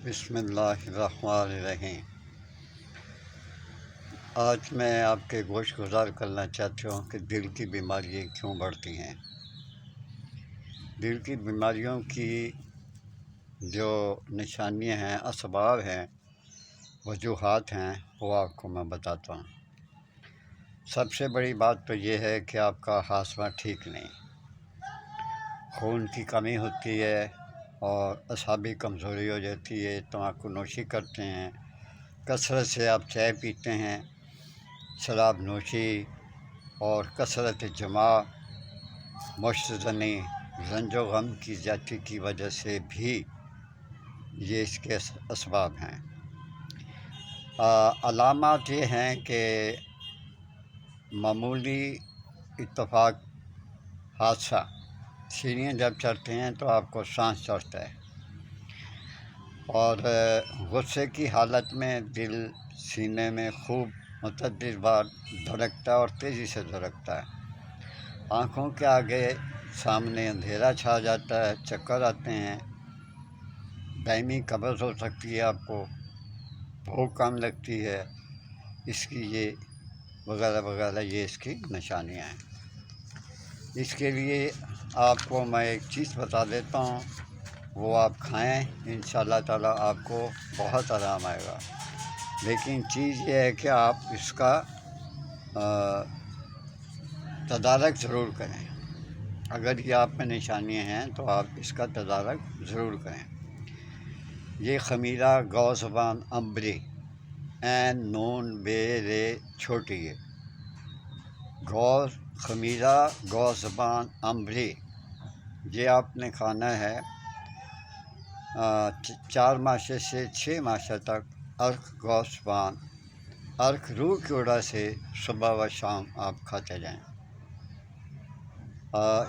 بسم اللہ الرحمن الرحیم۔ آج میں آپ کے گوش گزار کرنا چاہتا ہوں کہ دل کی بیماریاں کیوں بڑھتی ہیں۔ دل کی بیماریوں کی جو نشانیاں ہیں، اسباب ہیں، وجوہات ہیں، وہ آپ کو میں بتاتا ہوں۔ سب سے بڑی بات تو یہ ہے کہ آپ کا ہاضمہ ٹھیک نہیں، خون کی کمی ہوتی ہے اور اعصابی کمزوری ہو جاتی ہے۔ تمباکو نوشی کرتے ہیں، کثرت سے آپ چائے پیتے ہیں، شراب نوشی اور کثرت جماع، مشت زنی، رنج و غم کی زیادتی کی وجہ سے بھی یہ اس کے اسباب ہیں۔ علامات یہ ہیں کہ معمولی اتفاق حادثہ، سیڑھیاں جب چڑھتے ہیں تو آپ کو سانس چڑھتا ہے، اور غصے کی حالت میں دل سینے میں خوب متعدد بار دھڑکتا ہے اور تیزی سے دھڑکتا ہے۔ آنکھوں کے آگے سامنے اندھیرا چھا جاتا ہے، چکر آتے ہیں، دائمی قبض ہو سکتی ہے، آپ کو بھوک کم لگتی ہے، اس کی یہ وغیرہ وغیرہ یہ اس کی نشانیاں ہیں۔ اس کے لیے آپ کو میں ایک چیز بتا دیتا ہوں، وہ آپ کھائیں، انشاءاللہ تعالیٰ آپ کو بہت آرام آئے گا۔ لیکن چیز یہ ہے کہ آپ اس کا تدارک ضرور کریں۔ اگر یہ آپ میں نشانیاں ہیں تو آپ اس کا تدارک ضرور کریں۔ یہ خمیرہ گو زبان امبری، عین نون بے رے چھوٹی ہے، خمیرہ گو زبان امبری، یہ آپ نے کھانا ہے 4 ماشے سے 6 ماشے تک۔ ارک گو زبان، ارک روح کی وجہ سے صبح و شام آپ کھاتے جائیں،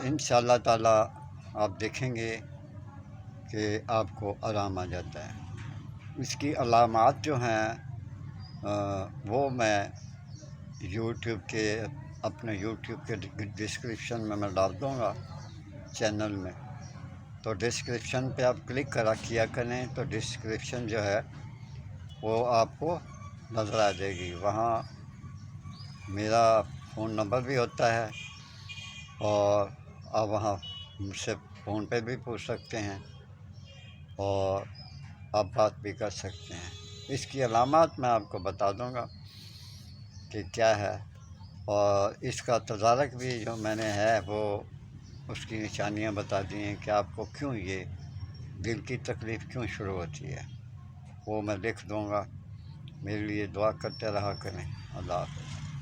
انشاءاللہ تعالیٰ آپ دیکھیں گے کہ آپ کو آرام آ جاتا ہے۔ اس کی علامات جو ہیں وہ میں اپنے یوٹیوب کے ڈسکرپشن میں ڈال دوں گا، چینل میں، تو ڈسکرپشن پہ آپ کلک کیا کریں تو ڈسکرپشن جو ہے وہ آپ کو نظر آ جائے گی۔ وہاں میرا فون نمبر بھی ہوتا ہے، اور آپ وہاں مجھ سے فون پہ بھی پوچھ سکتے ہیں اور آپ بات بھی کر سکتے ہیں۔ اس کی علامات میں آپ کو بتا دوں گا کہ کیا ہے، اور اس کا تدارک بھی جو میں نے ہے وہ اس کی نشانیاں بتا دی ہیں کہ آپ کو کیوں یہ دل کی تکلیف کیوں شروع ہوتی ہے، وہ میں لکھ دوں گا۔ میرے لیے دعا کرتے رہا کریں۔ اللہ حافظ۔